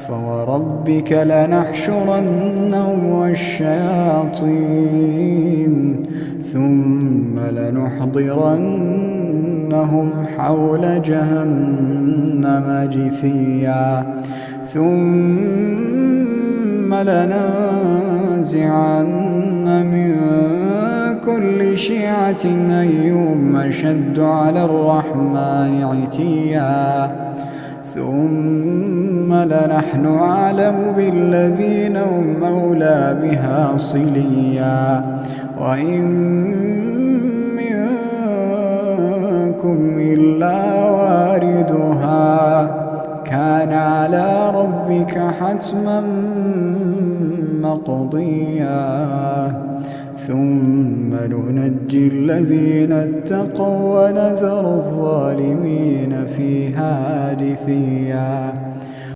فوربك لنحشرنهم والشياطين ثم لنحضرنهم حول جهنم جثيا ثم لننزعن من كل شيعة أيهم أشد على الرحمن عتيا ثم لنحن أعلم بالذين هم أولى بها صليا وإن منكم إلا واردها كان على ربك حتما مقضيا ثم ننجي الذين اتقوا ونذر الظالمين فيها جثيا